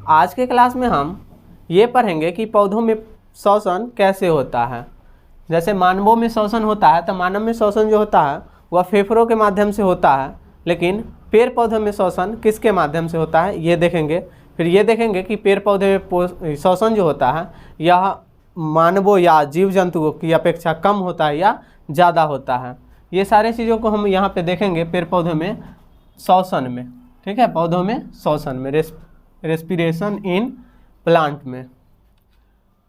आज के क्लास में हम ये पढ़ेंगे कि पौधों में श्वसन कैसे होता है। जैसे मानवों में श्वसन होता है तो मानव में श्वसन जो होता है वह फेफड़ों के माध्यम से होता है, लेकिन पेड़ पौधों में श्वसन किसके माध्यम से होता है ये देखेंगे। फिर ये देखेंगे कि पेड़ पौधे में श्वसन जो होता है यह मानवों या जीव जंतुओं की अपेक्षा कम होता है या ज़्यादा होता है। ये सारे चीज़ों को हम यहाँ पे देखेंगे पेड़ पौधों में श्वसन में। ठीक है, पौधों में श्वसन में, रेस्पिरेशन इन प्लांट में।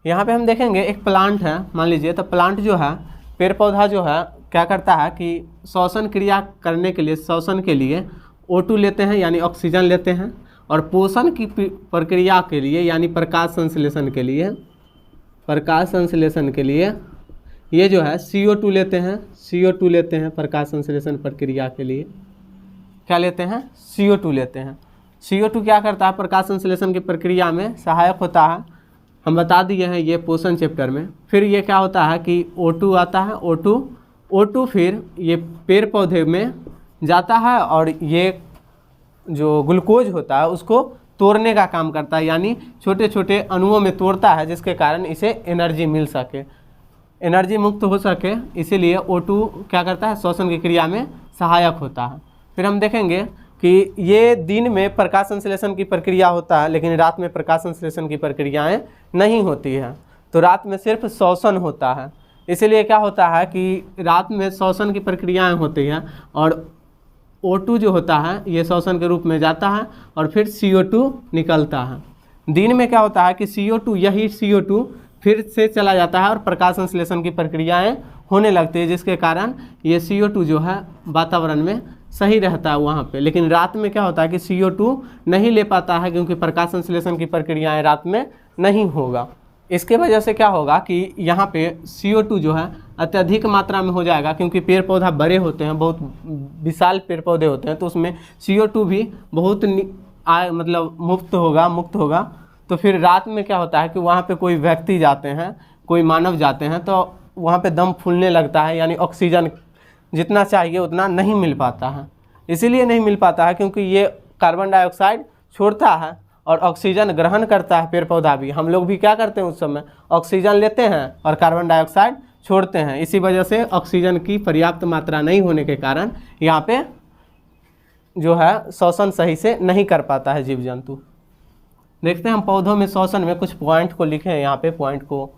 यहाँ पे हम देखेंगे एक प्लांट है, मान लीजिए, तो प्लांट जो है, पेड़ पौधा जो है क्या करता है कि श्वसन क्रिया करने के लिए, श्वसन के लिए O2 लेते हैं यानी ऑक्सीजन लेते हैं, और पोषण की प्रक्रिया के लिए यानी प्रकाश संश्लेषण के लिए ये जो है CO2 लेते हैं, CO2 लेते हैं प्रकाश संश्लेषण प्रक्रिया के लिए। क्या लेते हैं? CO2 लेते हैं। CO2 क्या करता है? प्रकाश संश्लेषण की प्रक्रिया में सहायक होता है, हम बता दिए हैं ये पोषण चैप्टर में। फिर ये क्या होता है कि O2 आता है, O2 फिर ये पेड़ पौधे में जाता है और ये जो ग्लूकोज होता है उसको तोड़ने का काम करता है, यानी छोटे छोटे अणुओं में तोड़ता है, जिसके कारण इसे एनर्जी मिल सके, एनर्जी मुक्त हो सके। इसीलिए O2 क्या करता है? श्वसन की क्रिया में सहायक होता है। फिर हम देखेंगे कि ये दिन में प्रकाश संश्लेषण की प्रक्रिया होता है, लेकिन रात में प्रकाश संश्लेषण की प्रक्रियाएं नहीं होती हैं, तो रात में सिर्फ श्वसन होता है। इसीलिए क्या होता है कि रात में श्वसन की प्रक्रियाएं होती हैं और O2 जो होता है ये श्वसन के रूप में जाता है और फिर CO2 निकलता है। दिन में क्या होता है कि यही CO2 फिर से चला जाता है और प्रकाश संश्लेषण की प्रक्रियाएं होने लगती है, जिसके कारण ये CO2 जो है वातावरण में सही रहता है वहाँ पे। लेकिन रात में क्या होता है कि CO2 नहीं ले पाता है, क्योंकि प्रकाश संश्लेषण की प्रक्रियाएं रात में नहीं होगा। इसके वजह से क्या होगा कि यहाँ पे CO2 जो है अत्यधिक मात्रा में हो जाएगा, क्योंकि पेड़ पौधा बड़े होते हैं, बहुत विशाल पेड़ पौधे होते हैं, तो उसमें CO2 भी बहुत मतलब मुक्त होगा। तो फिर रात में क्या होता है कि वहाँ पे कोई व्यक्ति जाते हैं, कोई मानव जाते हैं, तो वहाँ पे दम फूलने लगता है, यानी ऑक्सीजन जितना चाहिए उतना नहीं मिल पाता है। इसीलिए नहीं मिल पाता है क्योंकि ये कार्बन डाइऑक्साइड छोड़ता है और ऑक्सीजन ग्रहण करता है। पेड़ पौधा भी, हम लोग भी क्या करते हैं उस समय ऑक्सीजन लेते हैं और कार्बन डाइऑक्साइड छोड़ते हैं। इसी वजह से ऑक्सीजन की पर्याप्त मात्रा नहीं होने के कारण यहाँ पे जो है श्वसन सही से नहीं कर पाता है जीव जंतु। देखते हैं हम पौधों में श्वसन में कुछ पॉइंट को लिखे हैं यहाँ पे पॉइंट को।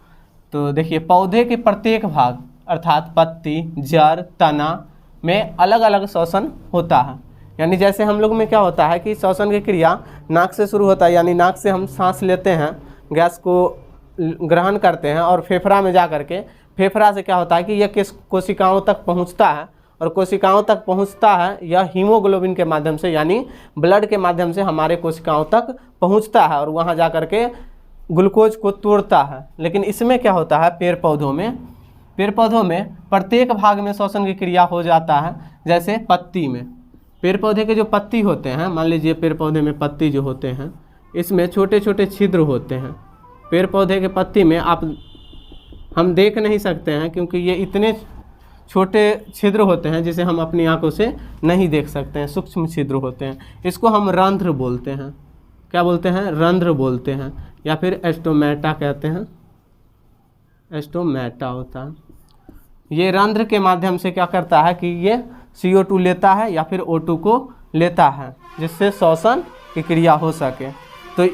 तो देखिए, पौधे के प्रत्येक भाग अर्थात पत्ती, जड़, तना में अलग अलग श्वसन होता है। यानी जैसे हम लोग में क्या होता है कि श्वसन की क्रिया नाक से शुरू होता है, यानी नाक से हम सांस लेते हैं, गैस को ग्रहण करते हैं और फेफड़ा में जा करके, फेफड़ा से क्या होता है कि यह किस कोशिकाओं तक पहुंचता है, और कोशिकाओं तक पहुंचता है यह हीमोग्लोबिन के माध्यम से, यानी ब्लड के माध्यम से हमारे कोशिकाओं तक पहुंचता है और वहां जा करके ग्लूकोज को तोड़ता है। लेकिन इसमें क्या होता है, पेड़ पौधों में प्रत्येक भाग में श्वसन की क्रिया हो जाता है। जैसे पत्ती में, पेड़ पौधे के जो पत्ती होते हैं, मान लीजिए पेड़ पौधे में पत्ती जो होते हैं, इसमें छोटे छोटे छिद्र होते हैं। पेड़ पौधे के पत्ती में हम देख नहीं सकते हैं, क्योंकि ये इतने छोटे छिद्र होते हैं जिसे हम अपनी आंखों से नहीं देख सकते हैं, सूक्ष्म छिद्र होते हैं। इसको हम रंध्र बोलते हैं। क्या बोलते हैं? रंध्र बोलते हैं, या फिर एस्टोमेटा कहते हैं, एस्टोमेटा होता है। ये रंध्र के माध्यम से क्या करता है कि ये CO2 लेता है या फिर O2 को लेता है, जिससे श्वसन की क्रिया हो सके। तो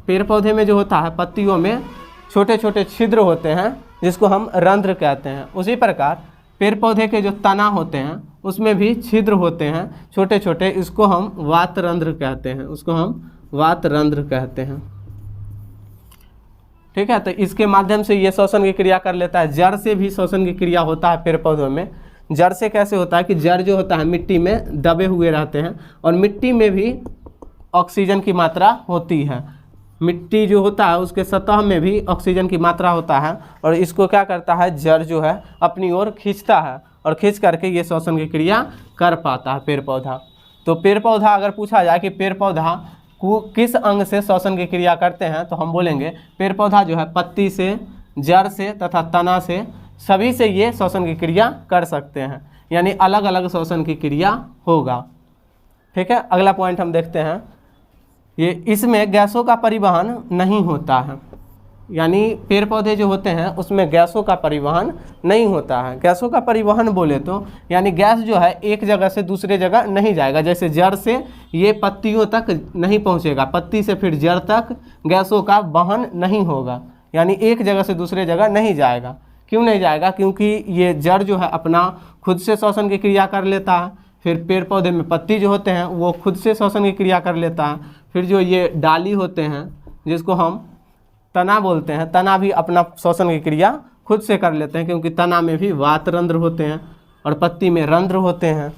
पेड़ पौधे में जो होता है, पत्तियों में छोटे छोटे छिद्र होते हैं जिसको हम रंध्र कहते हैं। उसी प्रकार पेड़ पौधे के जो तना होते हैं उसमें भी छिद्र होते हैं छोटे छोटे, इसको हम वातरंध्र कहते हैं। ठीक है, तो इसके माध्यम से ये श्वसन की क्रिया कर लेता है। जड़ से भी श्वसन की क्रिया होता है पेड़ पौधों में। जड़ से कैसे होता है कि जड़ जो होता है मिट्टी में दबे हुए रहते हैं, और मिट्टी में भी ऑक्सीजन की मात्रा होती है। मिट्टी जो होता है उसके सतह में भी ऑक्सीजन की मात्रा होता है, और इसको क्या करता है, जड़ जो है अपनी ओर खींचता है, और खींच करके ये श्वसन की क्रिया कर पाता है पेड़ पौधा। तो पेड़ पौधा, अगर पूछा जाए कि पेड़ पौधा को किस अंग से श्वसन की क्रिया करते हैं, तो हम बोलेंगे पेड़ पौधा जो है पत्ती से, जड़ से तथा तना से, सभी से ये श्वसन की क्रिया कर सकते हैं, यानी अलग अलग श्वसन की क्रिया होगा। ठीक है, अगला पॉइंट हम देखते हैं। ये इसमें गैसों का परिवहन नहीं होता है, यानी पेड़ पौधे जो होते हैं उसमें गैसों का परिवहन नहीं होता है। गैसों का परिवहन बोले तो यानी गैस जो है एक जगह से दूसरे जगह नहीं जाएगा, जैसे जड़ से ये पत्तियों तक नहीं पहुंचेगा, पत्ती से फिर जड़ तक गैसों का वहन नहीं होगा, यानी एक जगह से दूसरे जगह नहीं जाएगा। क्यों नहीं जाएगा? क्योंकि ये जड़ जो है अपना खुद से श्वसन की क्रिया कर लेता है, फिर पेड़ पौधे में पत्ती जो होते हैं वो खुद से श्वसन की क्रिया कर लेता है, फिर जो ये डाली होते हैं जिसको हम तना बोलते हैं, तना भी अपना श्वसन की क्रिया खुद से कर लेते हैं, क्योंकि तना में भी वात रंध्र होते हैं और पत्ती में रंध्र होते हैं।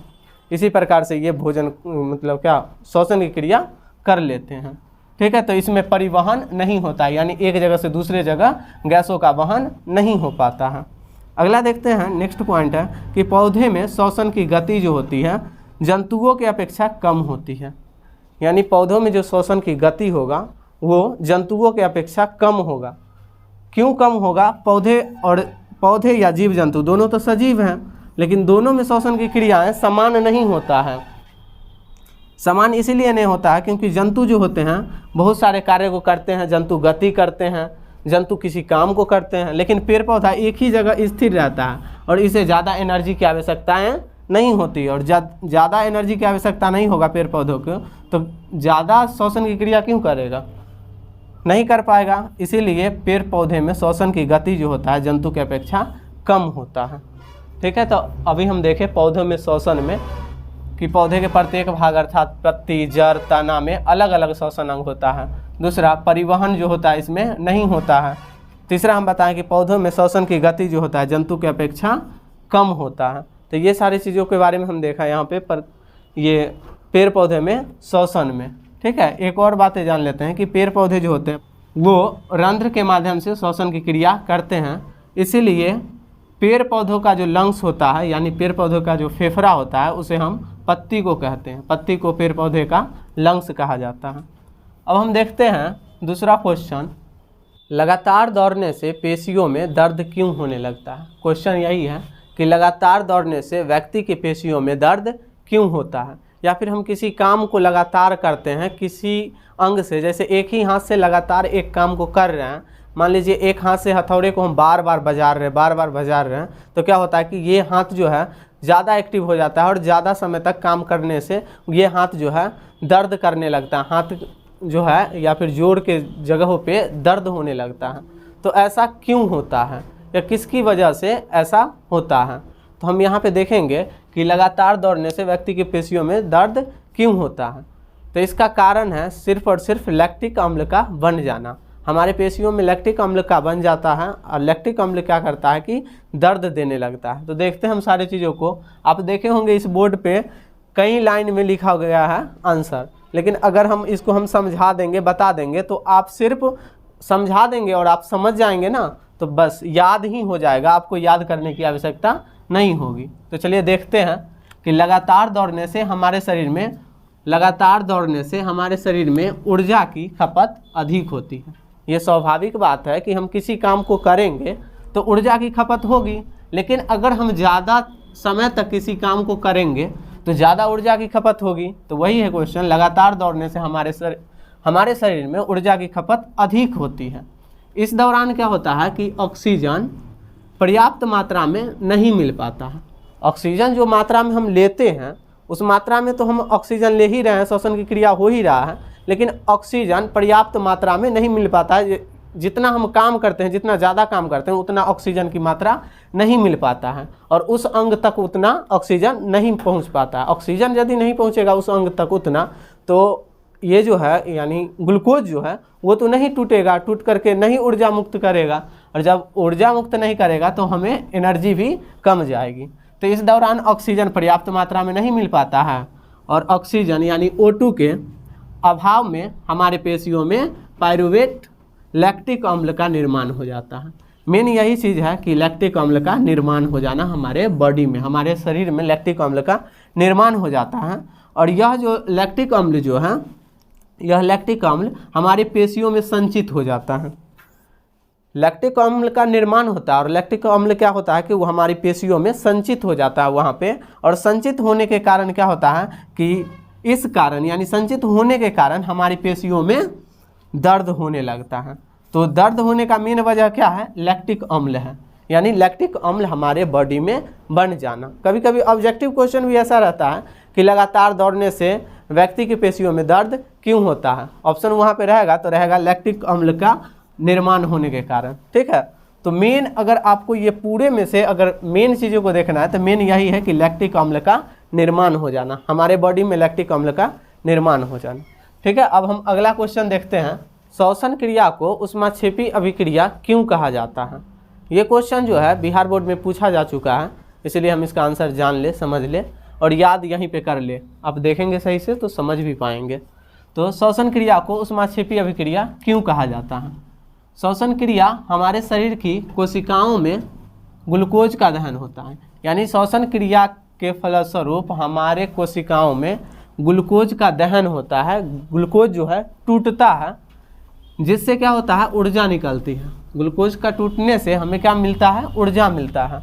इसी प्रकार से ये भोजन मतलब क्या श्वसन की क्रिया कर लेते हैं। ठीक है, तो इसमें परिवहन नहीं होता है, यानी एक जगह से दूसरे जगह गैसों का वहन नहीं हो पाता है। अगला देखते हैं, नेक्स्ट पॉइंट है कि पौधे में श्वसन की गति जो होती है जंतुओं की अपेक्षा कम होती है, यानी पौधों में जो श्वसन की गति होगा वो जंतुओं के अपेक्षा कम होगा। क्यों कम होगा? पौधे या जीव जंतु दोनों तो सजीव हैं, लेकिन दोनों में श्वसन की क्रियाएं समान नहीं होता है। समान इसीलिए नहीं होता है क्योंकि जंतु जो होते हैं बहुत सारे कार्य को करते हैं, जंतु गति करते हैं, जंतु किसी काम को करते हैं, लेकिन पेड़ पौधा एक ही जगह स्थिर रहता है और इसे ज़्यादा एनर्जी की आवश्यकताएँ नहीं होती, और ज़्यादा एनर्जी की आवश्यकता नहीं होगा पेड़ पौधों को तो ज़्यादा श्वसन की क्रिया क्यों करेगा? नहीं कर पाएगा। इसीलिए पेड़ पौधे में श्वसन की गति जो होता है जंतु की अपेक्षा कम होता है। ठीक है, तो अभी हम देखें पौधों में श्वसन में कि पौधे के प्रत्येक भाग अर्थात पत्ती, जड़, तना में अलग अलग श्वसन अंग होता है। दूसरा, परिवहन जो होता है इसमें नहीं होता है। तीसरा, हम बताएं कि पौधों में श्वसन की गति जो होता है जंतु की अपेक्षा कम होता है। तो ये सारी चीज़ों के बारे में हम देखा यहाँ पे पर ये पेड़ पौधे में श्वसन में। ठीक है, एक और बातें जान लेते हैं कि पेड़ पौधे जो होते हैं वो रंध्र के माध्यम से श्वसन की क्रिया करते हैं, इसीलिए पेड़ पौधों का जो लंग्स होता है यानी पेड़ पौधों का जो फेफड़ा होता है उसे हम पत्ती को कहते हैं। पत्ती को पेड़ पौधे का लंग्स कहा जाता है। अब हम देखते हैं दूसरा क्वेश्चन, लगातार दौड़ने से पेशियों में दर्द क्यों होने लगता है? क्वेश्चन यही है कि लगातार दौड़ने से व्यक्ति की पेशियों में दर्द क्यों होता है, या फिर हम किसी काम को लगातार करते हैं किसी अंग से, जैसे एक ही हाथ से लगातार एक काम को कर रहे हैं, मान लीजिए एक हाथ से हथौड़े को हम बार बार बजा रहे हैं, तो क्या होता है कि ये हाथ जो है ज़्यादा एक्टिव हो जाता है और ज़्यादा समय तक काम करने से ये हाथ जो है दर्द करने लगता है, हाथ जो है या फिर जोड़ के जगहों पे दर्द होने लगता है। तो ऐसा क्यों होता है या किसकी वजह से ऐसा होता है? तो हम यहाँ पे देखेंगे कि लगातार दौड़ने से व्यक्ति की पेशियों में दर्द क्यों होता है। तो इसका कारण है सिर्फ और सिर्फ लैक्टिक अम्ल का बन जाना। हमारे पेशियों में लैक्टिक अम्ल का बन जाता है और लैक्टिक अम्ल क्या करता है कि दर्द देने लगता है। तो देखते हैं हम सारी चीज़ों को। आप देखे होंगे इस बोर्ड पे कई लाइन में लिखा गया है आंसर, लेकिन अगर हम इसको हम समझा देंगे, बता देंगे, तो आप सिर्फ समझा देंगे और आप समझ जाएंगे ना, तो बस याद ही हो जाएगा, आपको याद करने की आवश्यकता नहीं होगी। तो चलिए देखते हैं कि लगातार दौड़ने से हमारे शरीर में ऊर्जा की खपत अधिक होती है। ये स्वाभाविक बात है कि हम किसी काम को करेंगे तो ऊर्जा की खपत होगी, लेकिन अगर हम ज़्यादा समय तक किसी काम को करेंगे तो ज़्यादा ऊर्जा की खपत होगी। तो वही है क्वेश्चन, लगातार दौड़ने से हमारे शरीर में ऊर्जा की खपत अधिक होती है। इस दौरान क्या होता है कि ऑक्सीजन पर्याप्त मात्रा में नहीं मिल पाता है। ऑक्सीजन जो मात्रा में हम लेते हैं उस मात्रा में तो हम ऑक्सीजन ले ही रहे हैं, श्वसन की क्रिया हो ही रहा है, लेकिन ऑक्सीजन पर्याप्त मात्रा में नहीं मिल पाता है। जितना हम काम करते हैं, जितना ज़्यादा काम करते हैं, उतना ऑक्सीजन की मात्रा नहीं मिल पाता है और उस अंग तक उतना ऑक्सीजन नहीं पहुंच पाता है। ऑक्सीजन यदि नहीं पहुंचेगा उस अंग तक उतना, तो ये जो है यानी ग्लूकोज जो है वो तो नहीं टूटेगा, टूट करके नहीं ऊर्जा मुक्त करेगा, और जब ऊर्जा मुक्त नहीं करेगा तो हमें एनर्जी भी कम जाएगी। तो इस दौरान ऑक्सीजन पर्याप्त मात्रा में नहीं मिल पाता है और ऑक्सीजन यानी O2 के अभाव में हमारे पेशियों में पायरुवेट लैक्टिक अम्ल का निर्माण हो जाता है। मेन यही चीज़ है कि लैक्टिक अम्ल का निर्माण हो जाना हमारे बॉडी में, हमारे शरीर में लैक्टिक अम्ल का निर्माण हो जाता है। और यह जो लैक्टिक अम्ल जो है, यह लैक्टिक अम्ल हमारे पेशियों में संचित हो जाता है। लैक्टिक अम्ल का निर्माण होता है और लैक्टिक अम्ल क्या होता है कि वो हमारी पेशियों में संचित हो जाता है वहाँ पे, और संचित होने के कारण क्या होता है कि इस कारण यानी संचित होने के कारण हमारी पेशियों में दर्द होने लगता है। तो दर्द होने का मेन वजह क्या है? लैक्टिक अम्ल है, यानी लैक्टिक अम्ल हमारे बॉडी में बन जाना। कभी कभी ऑब्जेक्टिव क्वेश्चन भी ऐसा रहता है कि लगातार दौड़ने से व्यक्ति की पेशियों में दर्द क्यों होता है? ऑप्शन वहाँ पे रहेगा तो रहेगा लैक्टिक अम्ल का निर्माण होने के कारण। ठीक है, तो मेन अगर आपको ये पूरे में से अगर मेन चीज़ों को देखना है तो मेन यही है कि लैक्टिक अम्ल का निर्माण हो जाना, हमारे बॉडी में लैक्टिक अम्ल का निर्माण हो जाना। ठीक है, अब हम अगला क्वेश्चन देखते हैं, श्वसन क्रिया को ऊष्माक्षेपी अभिक्रिया क्यों कहा जाता है? ये क्वेश्चन जो है बिहार बोर्ड में पूछा जा चुका है, इसलिए हम इसका आंसर जान ले, समझ ले और याद यहीं पे कर ले। आप देखेंगे सही से तो समझ भी पाएंगे। तो श्वसन क्रिया को ऊष्माक्षेपी अभिक्रिया क्यों कहा जाता है? श्वसन क्रिया हमारे शरीर की कोशिकाओं में ग्लूकोज का दहन होता है, यानी श्वसन क्रिया के फलस्वरूप हमारे कोशिकाओं में ग्लूकोज का दहन होता है। ग्लूकोज जो है टूटता है, जिससे क्या होता है? ऊर्जा निकलती है। ग्लूकोज का टूटने से हमें क्या मिलता है? ऊर्जा मिलता है,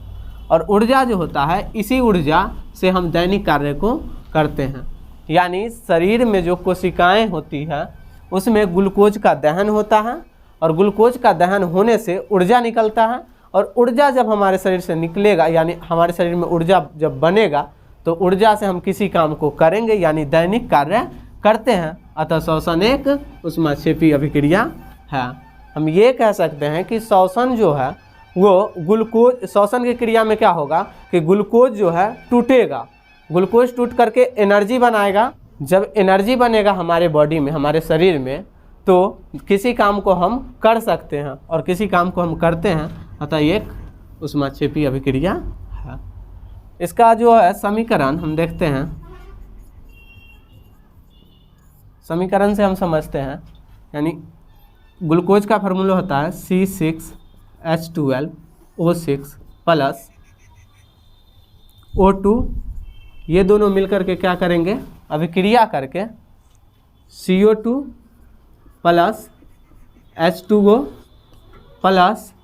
और ऊर्जा जो होता है इसी ऊर्जा से हम दैनिक कार्य को करते हैं। यानी शरीर में जो कोशिकाएं होती हैं उसमें ग्लूकोज का दहन होता है, और ग्लूकोज का दहन होने से ऊर्जा निकलता है, और ऊर्जा जब हमारे शरीर से निकलेगा यानी हमारे शरीर में ऊर्जा जब बनेगा तो ऊर्जा से हम किसी काम को करेंगे यानी दैनिक कार्य करते हैं। अतः श्वसन एक ऊष्माक्षेपी अभिक्रिया है। हम ये कह सकते हैं कि श्वसन जो है वो ग्लूकोज, श्वसन की क्रिया में क्या होगा कि ग्लूकोज जो है टूटेगा, ग्लूकोज टूट करके एनर्जी बनाएगा। जब एनर्जी बनेगा हमारे बॉडी में, हमारे शरीर में, तो किसी काम को हम कर सकते हैं, और किसी काम को हम करते हैं, अतः एक ऊष्माक्षेपी अभिक्रिया है। इसका जो है समीकरण हम देखते हैं, समीकरण से हम समझते हैं, यानी ग्लूकोज का फार्मूला होता है C6H12O6 प्लस O2, ये दोनों मिलकर के क्या करेंगे? अभिक्रिया करके CO2 plus H2O plus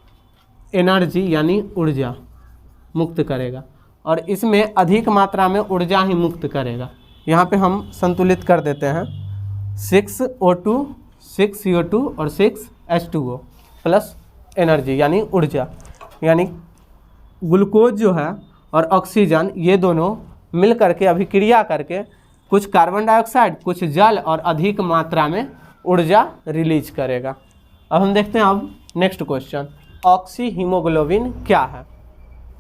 energy यानी ऊर्जा मुक्त करेगा, और इसमें अधिक मात्रा में ऊर्जा ही मुक्त करेगा। यहाँ पे हम संतुलित कर देते हैं 6O2, 6CO2 और 6H2O प्लस एनर्जी यानी ऊर्जा, यानी ग्लूकोज जो है और ऑक्सीजन ये दोनों मिल करके अभिक्रिया करके कुछ कार्बन डाइऑक्साइड, कुछ जल और अधिक मात्रा में ऊर्जा रिलीज करेगा। अब हम देखते हैं अब नेक्स्ट क्वेश्चन, ऑक्सी हीमोग्लोबिन क्या है?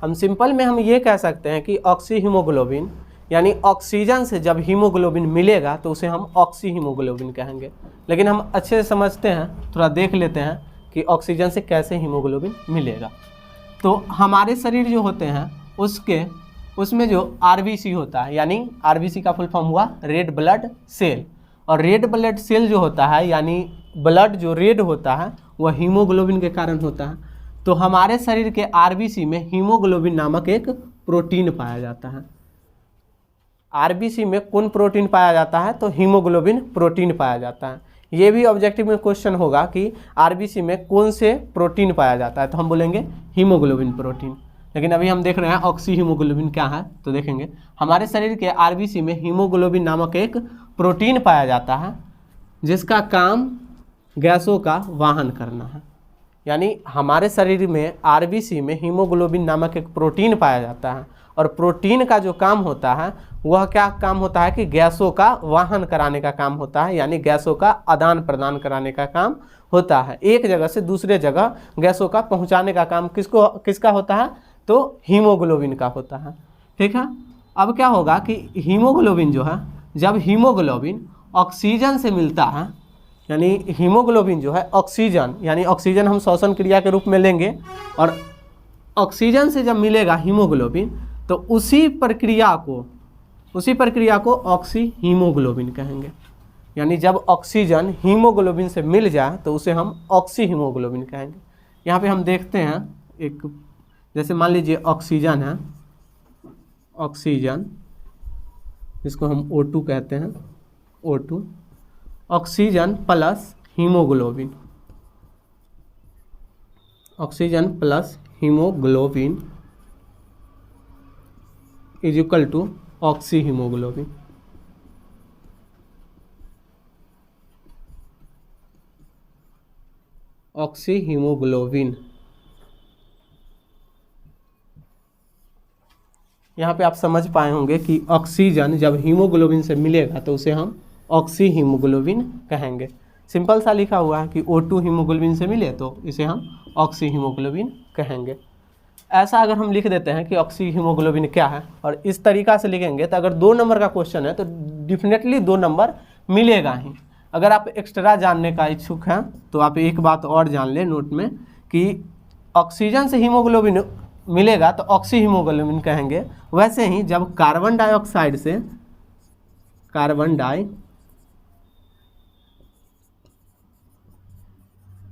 हम सिंपल में हम ये कह सकते हैं कि ऑक्सी हीमोग्लोबिन यानी ऑक्सीजन से जब हीमोग्लोबिन मिलेगा तो उसे हम ऑक्सी हीमोग्लोबिन कहेंगे। लेकिन हम अच्छे से समझते हैं, थोड़ा देख लेते हैं कि ऑक्सीजन से कैसे हीमोग्लोबिन मिलेगा। तो हमारे शरीर जो होते हैं उसमें जो आरबीसी होता है, यानी आरबीसी का फुल फॉर्म हुआ रेड ब्लड सेल, और रेड ब्लड सेल जो होता है यानी ब्लड जो रेड होता है वह हीमोग्लोबिन के कारण होता है। तो हमारे शरीर के आरबीसी में हीमोग्लोबिन नामक एक प्रोटीन पाया जाता है। आरबीसी में कौन प्रोटीन पाया जाता है? तो हीमोग्लोबिन प्रोटीन पाया जाता है। ये भी ऑब्जेक्टिव में क्वेश्चन होगा कि आरबीसी में कौन से प्रोटीन पाया जाता है, तो हम बोलेंगे हीमोग्लोबिन प्रोटीन। लेकिन अभी हम देख रहे हैं ऑक्सी हीमोग्लोबिन क्या है, तो देखेंगे हमारे शरीर के आरबीसी में हीमोग्लोबिन नामक एक प्रोटीन पाया जाता है जिसका काम गैसों का वाहन करना है। यानी हमारे शरीर में आरबीसी में हीमोग्लोबिन नामक एक प्रोटीन पाया जाता है, और प्रोटीन का जो काम होता है वह क्या काम होता है कि गैसों का वाहन कराने का काम होता है, यानी गैसों का आदान प्रदान कराने का काम होता है। एक जगह से दूसरे जगह गैसों का पहुंचाने का काम किसका होता है? तो हीमोग्लोबिन का होता है। ठीक है, अब क्या होगा कि हीमोग्लोबिन जो है, जब हीमोग्लोबिन ऑक्सीजन से मिलता है, यानी हीमोग्लोबिन जो है ऑक्सीजन, यानी ऑक्सीजन हम श्वसन क्रिया के रूप में लेंगे, और ऑक्सीजन से जब मिलेगा हीमोग्लोबिन तो उसी प्रक्रिया को ऑक्सी हीमोग्लोबिन कहेंगे। यानी जब ऑक्सीजन हीमोग्लोबिन से मिल जाए तो उसे हम ऑक्सी हीमोग्लोबिन कहेंगे। यहाँ पे हम देखते हैं एक, जैसे मान लीजिए ऑक्सीजन है, ऑक्सीजन जिसको हम O2 कहते हैं, O2 oxygen plus haemoglobin, oxygen plus haemoglobin is equal to oxy haemoglobin. Oxy haemoglobin. यहाँ पे आप समझ पाए होंगे कि ऑक्सीजन जब हीमोग्लोबिन से मिलेगा तो उसे हम ऑक्सी हीमोग्लोबिन कहेंगे। सिंपल सा लिखा हुआ है कि O2 हीमोग्लोबिन से मिले तो इसे हम ऑक्सी हीमोग्लोबिन कहेंगे। ऐसा अगर हम लिख देते हैं कि ऑक्सी हीमोग्लोबिन क्या है और इस तरीका से लिखेंगे तो अगर 2 नंबर का क्वेश्चन है तो डेफिनेटली 2 नंबर मिलेगा ही। अगर आप एक्स्ट्रा जानने का इच्छुक हैं तो आप एक बात और जान लें नोट में कि ऑक्सीजन से हीमोग्लोबिन मिलेगा तो ऑक्सी हीमोग्लोबिन कहेंगे। वैसे ही जब कार्बन डाइऑक्साइड से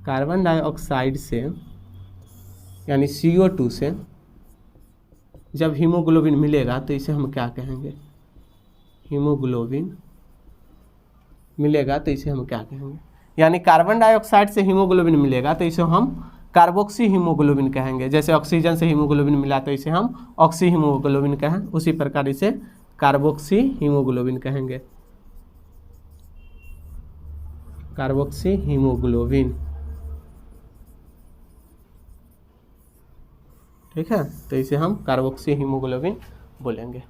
कार्बन डाइऑक्साइड से यानी CO2 से जब हीमोग्लोबिन मिलेगा तो इसे हम क्या कहेंगे? हीमोग्लोबिन मिलेगा तो इसे हम क्या कहेंगे? यानी कार्बन डाइऑक्साइड से हीमोग्लोबिन मिलेगा तो इसे हम कार्बोक्सी हीमोग्लोबिन कहेंगे। जैसे ऑक्सीजन से हीमोग्लोबिन मिला तो इसे हम ऑक्सी हीमोग्लोबिन कहें, उसी प्रकार इसे कार्बोक्सी हीमोग्लोबिन कहेंगे। कार्बोक्सी हीमोग्लोबिन, ठीक है, तो इसे हम कार्बोक्सी हीमोग्लोबिन बोलेंगे।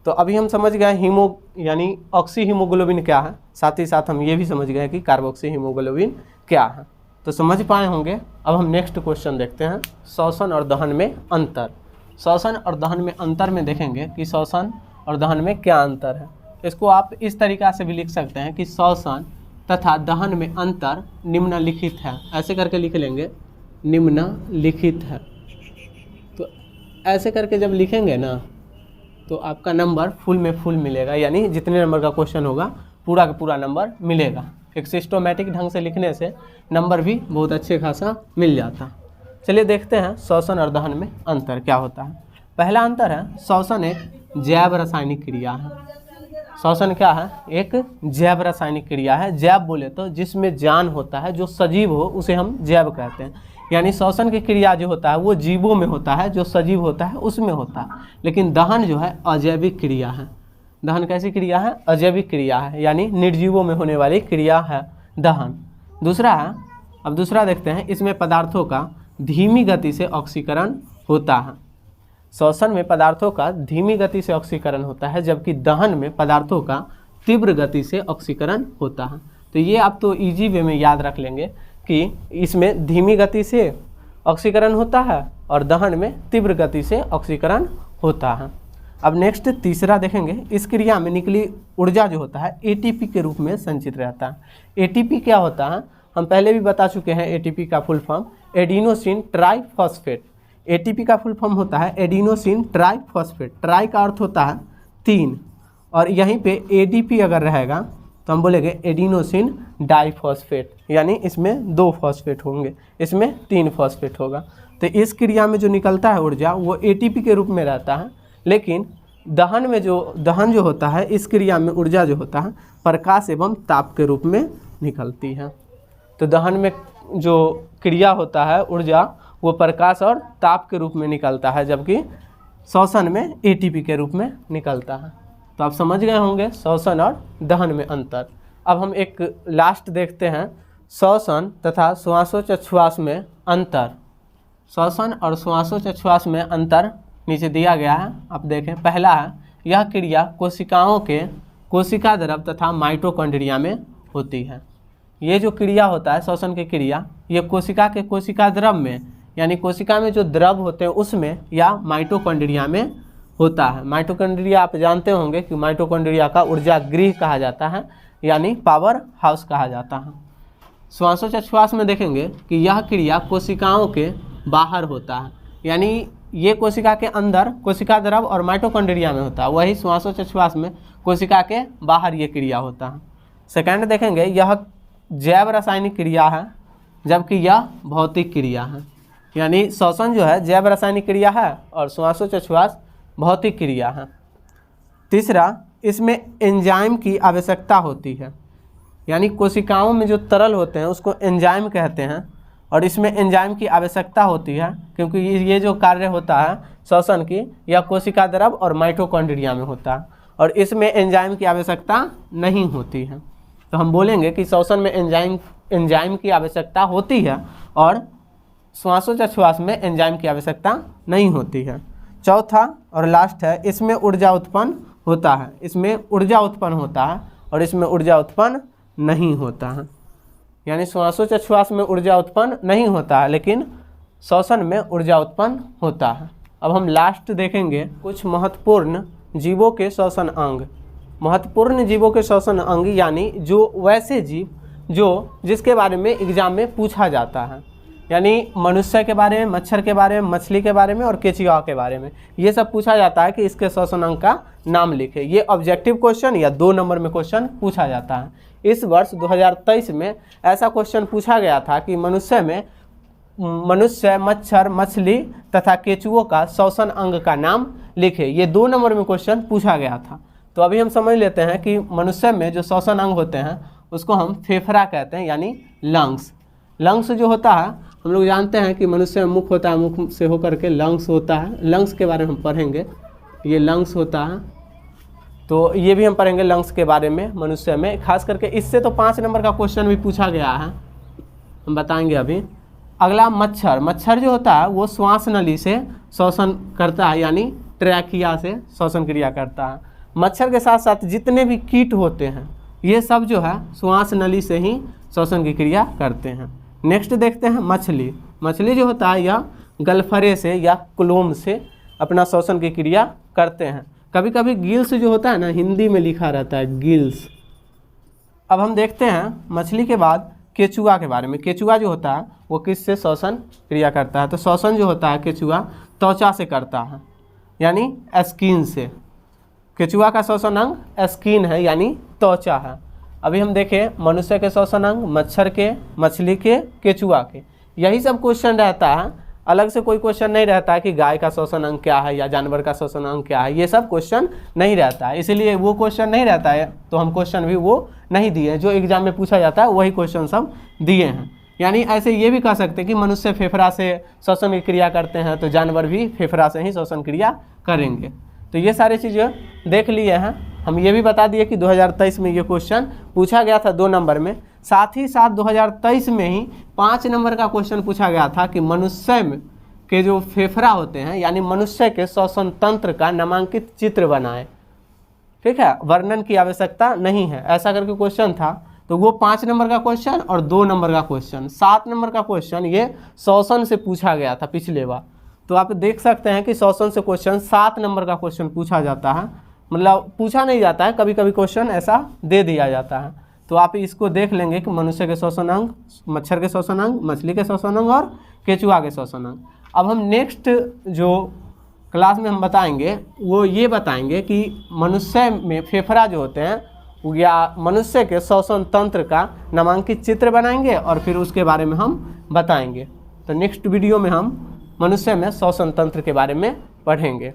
तो अभी हम समझ गए यानी ऑक्सी हीमोग्लोबिन क्या है, साथ ही साथ हम ये भी समझ गए कि कार्बोक्सी हीमोग्लोबिन क्या है। तो समझ पाए होंगे। अब हम नेक्स्ट क्वेश्चन देखते हैं, श्वसन और दहन में अंतर। श्वसन और दहन में अंतर में देखेंगे कि श्वसन और दहन में क्या अंतर है। इसको आप इस तरीका से भी लिख सकते हैं कि श्वसन तथा दहन में अंतर निम्नलिखित है। ऐसे करके लिख लेंगे, निम्नलिखित है। तो ऐसे करके जब लिखेंगे ना तो आपका नंबर फुल में फुल मिलेगा, यानी जितने नंबर का क्वेश्चन होगा पूरा का पूरा नंबर मिलेगा। एक सिस्टोमेटिक ढंग से लिखने से नंबर भी बहुत अच्छे खासा मिल जाता। चलिए देखते हैं श्वसन और दहन में अंतर क्या होता है। पहला अंतर है, श्वसन एक जैव रासायनिक क्रिया है। श्वसन क्या है? एक जैव रासायनिक क्रिया है। जैव बोले तो जिसमें जान होता है, जो सजीव हो उसे हम जैव कहते हैं। यानी श्वसन की क्रिया जो होता है वो जीवों में होता है, जो सजीव होता है उसमें होता है। लेकिन दहन जो है अजैविक क्रिया है। दहन कैसी क्रिया है? अजैविक क्रिया है, यानी निर्जीवों में होने वाली क्रिया है दहन। दूसरा है, अब दूसरा देखते हैं, इसमें पदार्थों का धीमी गति से ऑक्सीकरण होता है। श्वसन में पदार्थों का धीमी गति से ऑक्सीकरण होता है, जबकि दहन में पदार्थों का तीव्र गति से ऑक्सीकरण होता है। तो ये आप तो इजी वे में याद रख लेंगे कि इसमें धीमी गति से ऑक्सीकरण होता है और दहन में तीव्र गति से ऑक्सीकरण होता है। अब नेक्स्ट तीसरा देखेंगे, इस क्रिया में निकली ऊर्जा जो होता है ATP के रूप में संचित रहता है। ATP क्या होता है हम पहले भी बता चुके हैं। ATP का full form adenosine triphosphate. ATP का फुल फॉर्म होता है एडिनोसिन ट्राइफॉस्फेट। ट्राई का अर्थ होता है 3 और यहीं पे ADP अगर रहेगा तो हम बोलेंगे एडिनोसिन डाइफॉस्फेट, यानी इसमें 2 फॉस्फेट होंगे, इसमें 3 फॉस्फेट होगा। तो इस क्रिया में जो निकलता है ऊर्जा वो ATP के रूप में रहता है। लेकिन दहन जो होता है, इस क्रिया में ऊर्जा जो होता है प्रकाश एवं ताप के रूप में निकलती है। तो दहन में जो क्रिया होता है ऊर्जा वो प्रकाश और ताप के रूप में निकलता है, जबकि श्वसन में ATP के रूप में निकलता है। तो आप समझ गए होंगे श्वसन और दहन में अंतर। अब हम एक लास्ट देखते हैं, श्वसन तथा श्वासोच्छ्वास में अंतर। श्वसन और श्वासोच्छ्वास में अंतर नीचे दिया गया है, आप देखें। पहला है, यह क्रिया कोशिकाओं के कोशिका द्रव तथा माइटोकॉन्ड्रिया में होती है। ये जो क्रिया होता है श्वसन की क्रिया, ये कोशिका के कोशिका द्रव में, यानी कोशिका में जो द्रव होते हैं उसमें या माइटोकॉन्ड्रिया में होता है। माइटोकॉन्ड्रिया आप जानते होंगे कि माइटोकॉन्ड्रिया का ऊर्जा गृह कहा जाता है, यानी पावर हाउस कहा जाता है। श्वासोच्छ्वास में देखेंगे कि यह क्रिया कोशिकाओं के बाहर होता है, यानी ये कोशिका के अंदर कोशिका द्रव और माइटोकॉन्ड्रिया में होता है, वही श्वासोच्छ्वास में कोशिका के बाहर ये क्रिया होता है। सेकंड देखेंगे, यह जैव रासायनिक क्रिया है, जबकि यह भौतिक क्रिया है। यानी श्वसन जो है जैव रासायनिक क्रिया है और श्वासोच्छ्वास भौतिक क्रिया है। तीसरा, इसमें एंजाइम की आवश्यकता होती है, यानी कोशिकाओं में जो तरल होते हैं उसको एंजाइम कहते हैं और इसमें एंजाइम की आवश्यकता होती है, क्योंकि ये जो कार्य होता है श्वसन की, यह कोशिका द्रव और माइटोकॉन्ड्रिया में होता है और इसमें एंजाइम की आवश्यकता नहीं होती है। तो हम बोलेंगे कि श्वसन में एंजाइम की आवश्यकता होती है और श्वासोच्छ्वास में एंजाइम की आवश्यकता नहीं होती है। चौथा और लास्ट है, इसमें ऊर्जा उत्पन्न होता है, इसमें ऊर्जा उत्पन्न होता है और इसमें ऊर्जा उत्पन्न नहीं होता है। यानी श्वासोच्छ्वास में ऊर्जा उत्पन्न नहीं होता है लेकिन श्वसन में ऊर्जा उत्पन्न होता है। अब हम लास्ट देखेंगे कुछ महत्वपूर्ण जीवों के श्वसन अंग। महत्वपूर्ण जीवों के श्वसन अंग यानी जो वैसे जीव जिसके बारे में एग्जाम में पूछा जाता है, यानी मनुष्य के बारे में, मच्छर के बारे में, मछली के बारे में और केचुआ के बारे में, ये सब पूछा जाता है कि इसके श्वसन अंग का नाम लिखे। ये ऑब्जेक्टिव क्वेश्चन या 2 नंबर में क्वेश्चन पूछा जाता है। इस वर्ष 2023 में ऐसा क्वेश्चन पूछा गया था कि मनुष्य, मच्छर, मछली तथा केचुओं का श्वसन अंग का नाम लिखे। ये 2 नंबर में क्वेश्चन पूछा गया था। तो अभी हम समझ लेते हैं कि मनुष्य में जो श्वसन अंग होते हैं उसको हम फेफड़ा कहते हैं, यानी लंग्स। लंग्स जो होता है, हम लोग जानते हैं कि मनुष्य में मुख होता है, मुख से होकर के लंग्स होता है। लंग्स के बारे में हम पढ़ेंगे, ये लंग्स होता है, तो ये भी हम पढ़ेंगे लंग्स के बारे में मनुष्य में। खास करके इससे तो 5 नंबर का क्वेश्चन भी पूछा गया है, हम बताएंगे अभी। अगला मच्छर। मच्छर जो होता है वो श्वास नली से श्वसन करता है, यानी ट्रैकिया से श्वसन क्रिया करता है। मच्छर के साथ साथ जितने भी कीट होते हैं ये सब जो है श्वास नली से ही श्वसन की क्रिया करते हैं। नेक्स्ट देखते हैं मछली। मछली जो होता है यह गलफरे से या क्लोम से अपना श्वसन की क्रिया करते हैं। कभी कभी गिल्स जो होता है ना, हिंदी में लिखा रहता है गिल्स। अब हम देखते हैं मछली के बाद केचुआ के बारे में। केचुआ जो होता है वो किससे श्वसन क्रिया करता है? तो श्वसन जो होता है केचुआ त्वचा से करता है, यानी स्किन से। केचुआ का श्वसन अंग स्किन है, यानी त्वचा है। अभी हम देखें मनुष्य के श्वसन अंग, मच्छर के, मछली के, केचुआ के, यही सब क्वेश्चन रहता है। अलग से कोई क्वेश्चन नहीं रहता है कि गाय का श्वसन अंग क्या है या जानवर का श्वसन अंग क्या है, ये सब क्वेश्चन नहीं रहता है। इसीलिए वो क्वेश्चन नहीं रहता है तो हम क्वेश्चन भी वो नहीं दिए, जो एग्जाम में पूछा जाता है वही क्वेश्चन सब दिए हैं। यानी ऐसे ये भी कह सकते हैं कि मनुष्य फेफड़ा से श्वसन की क्रिया करते हैं तो जानवर भी फेफड़ा से ही श्वसन क्रिया करेंगे। तो ये सारी चीज़ें देख लिए हैं। हम ये भी बता दिए कि 2023 में ये क्वेश्चन पूछा गया था 2 नंबर में। साथ ही साथ 2023 में ही 5 नंबर का क्वेश्चन पूछा गया था कि मनुष्य में के जो फेफड़ा होते हैं, यानी मनुष्य के श्वसन तंत्र का नामांकित चित्र बनाएं। ठीक है, वर्णन की आवश्यकता नहीं है, ऐसा करके क्वेश्चन था। तो वो 5 नंबर का क्वेश्चन और 2 नंबर का क्वेश्चन, 7 नंबर का क्वेश्चन ये श्वसन से पूछा गया था पिछले बार। तो आप देख सकते हैं कि श्वसन से क्वेश्चन 7 नंबर का क्वेश्चन पूछा जाता है, मतलब पूछा नहीं जाता है, कभी कभी क्वेश्चन ऐसा दे दिया जाता है। तो आप इसको देख लेंगे कि मनुष्य के श्वसन अंग, मच्छर के श्वसन अंग, मछली के श्वसन अंग और केचुआ के श्वसन अंग। अब हम नेक्स्ट जो क्लास में हम बताएंगे वो ये बताएंगे कि मनुष्य में फेफड़ा जो होते हैं या मनुष्य के श्वसन तंत्र का नामांकित चित्र बनाएंगे और फिर उसके बारे में हम बताएंगे। तो नेक्स्ट वीडियो में हम मनुष्य में श्वसन तंत्र के बारे में पढ़ेंगे।